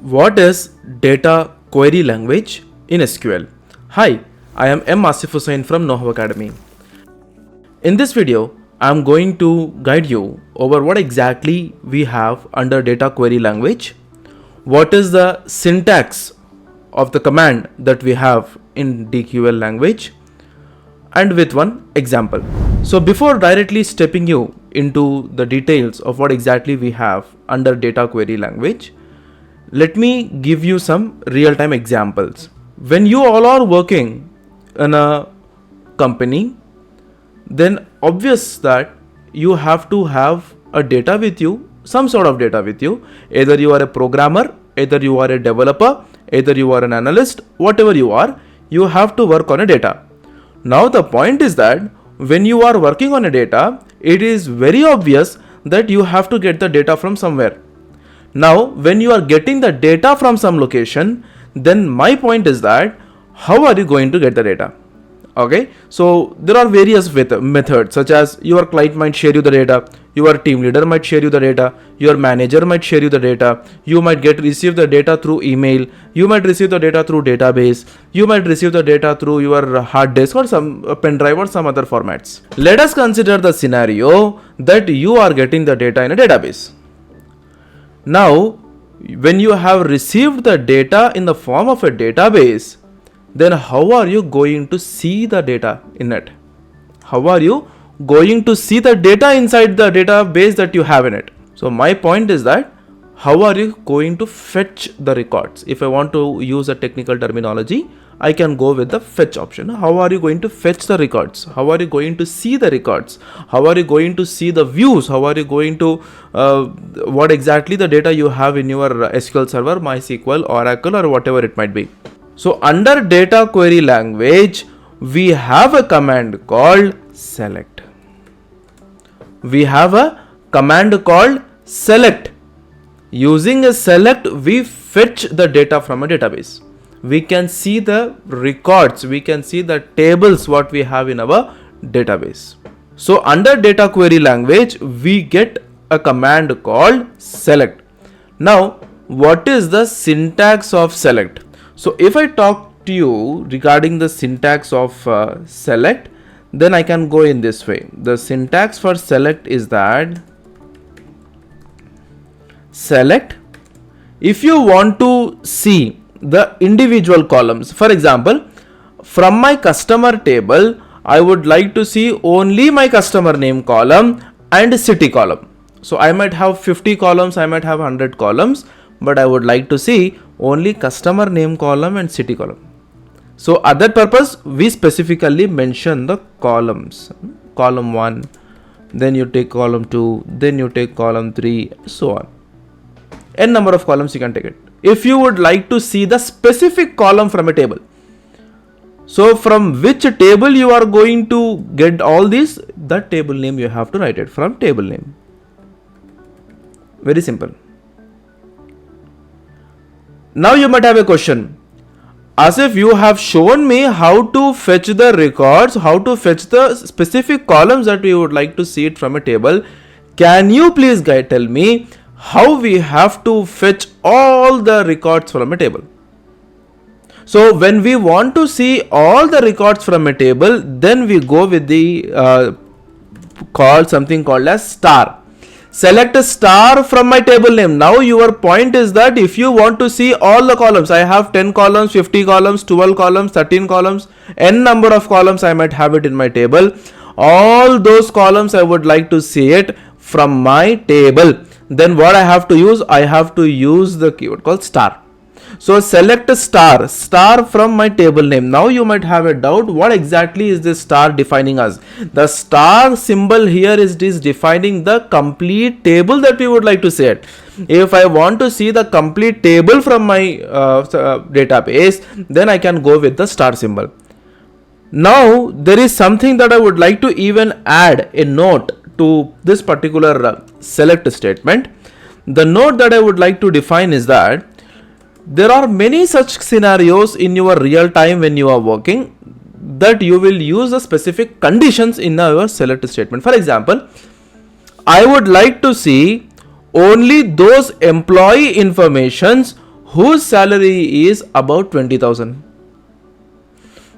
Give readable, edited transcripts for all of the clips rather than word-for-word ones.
What is data query language in SQL? Hi, I am M. Asif Hussain from KnowHow Academy. In this video, I am going to guide you over what exactly we have under data query language, what is the syntax of the command that we have in DQL language, and with one example. So before directly stepping you into the details of what exactly we have under data query language, let me give you some real-time examples. When you all are working in a company, then obvious that you have to have a data with you, some sort of data with you. Either you are a programmer, either you are a developer, either you are an analyst, whatever you have to work on a data. Now the point is that when you are working on a data, it is very obvious that you have to get the data from somewhere. Now, when you are getting the data from some location, then my point is that how are you going to get the data? Okay, so there are various methods, such as your client might share you the data, your team leader might share you the data, your manager might share you the data, you might receive the data through email, you might receive the data through database, you might receive the data through your hard disk or some pen drive or some other formats. Let us consider the scenario that you are getting the data in a database. Now, when you have received the data in the form of a database, then how are you going to see the data in it? How are you going to see the data inside the database that you have in it? So my point is that how are you going to fetch the records? If I want to use a technical terminology, I can go with the fetch option. How are you going to fetch the records? How are you going to see the records? How are you going to see the views? How are you going to what exactly the data you have in your SQL server, MySQL, Oracle, or whatever it might be. So under data query language, we have a command called select. We have a command called select. Using a select, we fetch the data from a database. We can see the records, we can see the tables what we have in our database. So under data query language, we get a command called select. Now, what is the syntax of select? So if I talk to you regarding the syntax of select, then I can go in this way. The syntax for select is that select, if you want to see the individual columns, for example, from my customer table, I would like to see only my customer name column and city column. So I might have 50 columns, I might have 100 columns, but I would like to see only customer name column and city column. So at that purpose, we specifically mention the columns. Column 1, then you take column 2, then you take column 3, so on. N number of columns you can take it. If you would like to see the specific column from a table, so from which table you are going to get all these, that table name you have to write it from table name. Very simple. Now you might have a question. As if you have shown me how to fetch the records, how to fetch the specific columns that we would like to see it from a table. Can you please tell me how we have to fetch all the records from a table? So when we want to see all the records from a table, then we go with the something called as star. Select a star from my table name. Now your point is that if you want to see all the columns, I have 10 columns, 50 columns, 12 columns, 13 columns, n number of columns I might have it in my table. All those columns I would like to see it from my table. Then what I have to use? I have to use the keyword called star. So select a star from my table name. Now you might have a doubt, what exactly is this star defining us? The star symbol here is defining the complete table that we would like to see it. If I want to see the complete table from my database, then I can go with the star symbol. Now there is something that I would like to even add a note to this particular select statement. The note that I would like to define is that there are many such scenarios in your real time when you are working that you will use the specific conditions in our select statement. For example, I would like to see only those employee informations whose salary is about 20,000.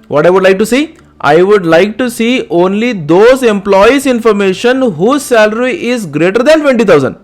What I would like to see? I would like to see only those employees information whose salary is greater than 20,000.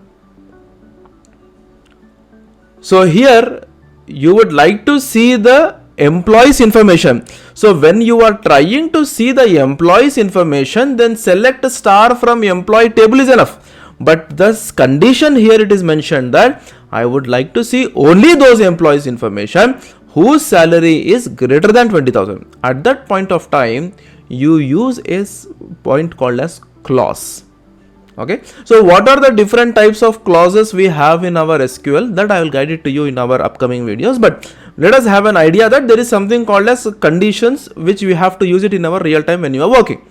So here you would like to see the employees information. So when you are trying to see the employees information, then select star from employee table is enough. But this condition here it is mentioned that I would like to see only those employees information whose salary is greater than 20,000. At that point of time, you use a point called as clause. Okay, so what are the different types of clauses we have in our SQL? That I will guide it to you in our upcoming videos, but let us have an idea that there is something called as conditions which we have to use it in our real time when you are working.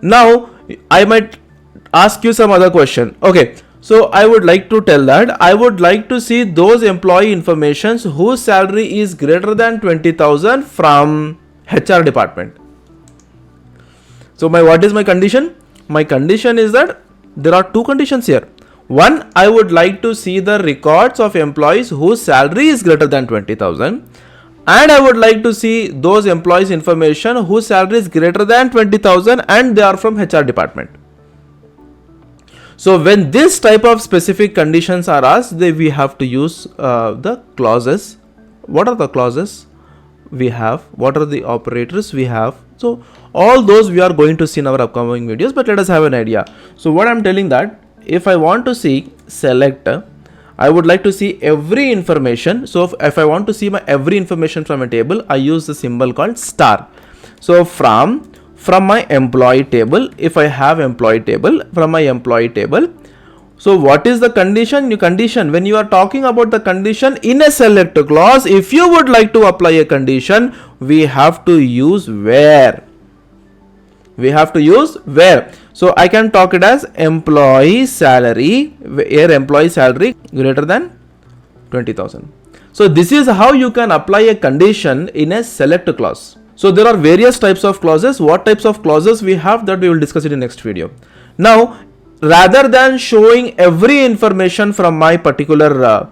Now I might ask you some other question. Okay, so I would like to tell that I would like to see those employee informations whose salary is greater than 20,000 from HR department. So what is my condition? My condition is that there are two conditions here. One, I would like to see the records of employees whose salary is greater than 20,000, and I would like to see those employees information whose salary is greater than 20,000 and they are from HR department. So when this type of specific conditions are asked, we have to use the clauses. What are the clauses we have? What are the operators we have? So all those we are going to see in our upcoming videos, but let us have an idea. So what I'm telling that if I want to see select, I would like to see every information. So if I want to see my every information from a table, I use the symbol called star. So from my employee table, if I have employee table, from my employee table. So what is the condition? Condition, when you are talking about the condition in a select clause, if you would like to apply a condition, we have to use where. We have to use where. So I can talk it as employee salary, where employee salary greater than 20,000. So this is how you can apply a condition in a select clause. So there are various types of clauses. What types of clauses we have, that we will discuss it in next video. Now, rather than showing every information from my particular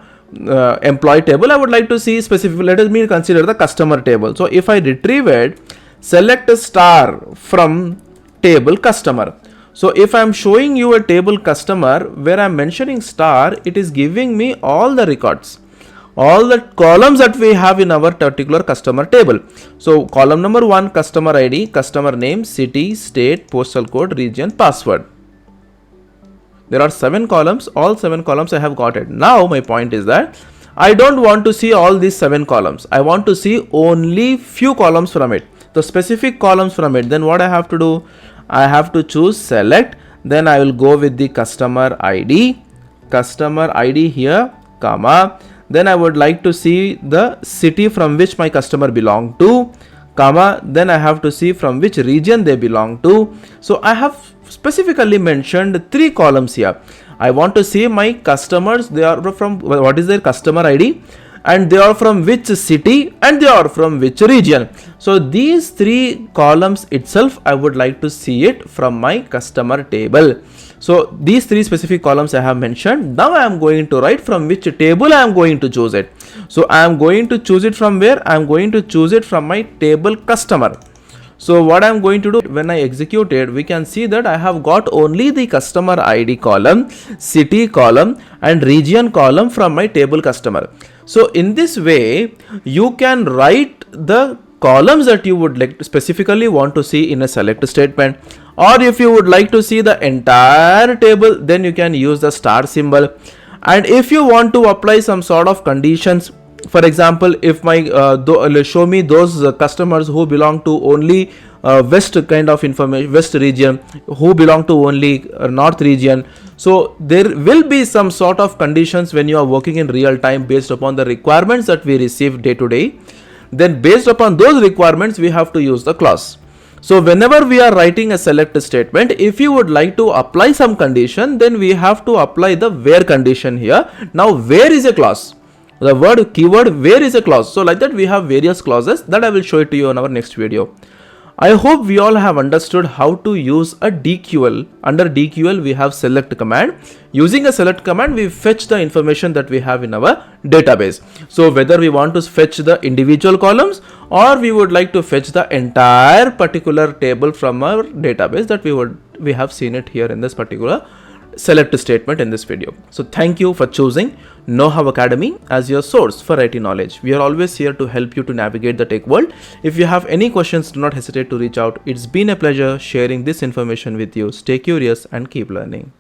employee table, I would like to see specific. Let me consider the customer table. So if I retrieve it, select a star from table customer. So if I am showing you a table customer where I am mentioning star, it is giving me all the records, all the columns that we have in our particular customer table. So column number 1, customer ID, customer name, city, state, postal code, region, password. There are 7 columns. All 7 columns I have got it. Now my point is that I don't want to see all these 7 columns. I want to see only few columns from it, the specific columns from it. Then what I have to do? I have to choose select. Then I will go with the customer ID here, comma. Then I would like to see the city from which my customer belong to, comma. Then I have to see from which region they belong to. So I have specifically mentioned 3 columns here. I want to see my customers, they are from, what is their customer ID, and they are from which city, and they are from which region. So these 3 columns itself, I would like to see it from my customer table. So these 3 specific columns I have mentioned. Now I am going to write from which table I am going to choose it. So I am going to choose it from where? I am going to choose it from my table customer. So what I am going to do, when I execute it, we can see that I have got only the customer ID column, city column, and region column from my table customer. So in this way, you can write the columns that you would like to specifically want to see in a select statement. Or if you would like to see the entire table, then you can use the star symbol. And if you want to apply some sort of conditions, for example, if my show me those customers who belong to only west kind of information, west region, who belong to only north region. So there will be some sort of conditions when you are working in real time based upon the requirements that we receive day to day. Then based upon those requirements, we have to use the clause. So whenever we are writing a select statement, if you would like to apply some condition, then we have to apply the where condition here. Now where is a clause? The word keyword where is a clause. So like that we have various clauses that I will show it to you in our next video. I hope we all have understood how to use a DQL. Under DQL, we have select command. Using a select command, we fetch the information that we have in our database. So whether we want to fetch the individual columns or we would like to fetch the entire particular table from our database, that we have seen it here in this particular select statement in this video. So thank you for choosing KnowHow Academy as your source for IT knowledge. We are always here to help you to navigate the tech world. If you have any questions, do not hesitate to reach out. It's been a pleasure sharing this information with you. Stay curious and keep learning.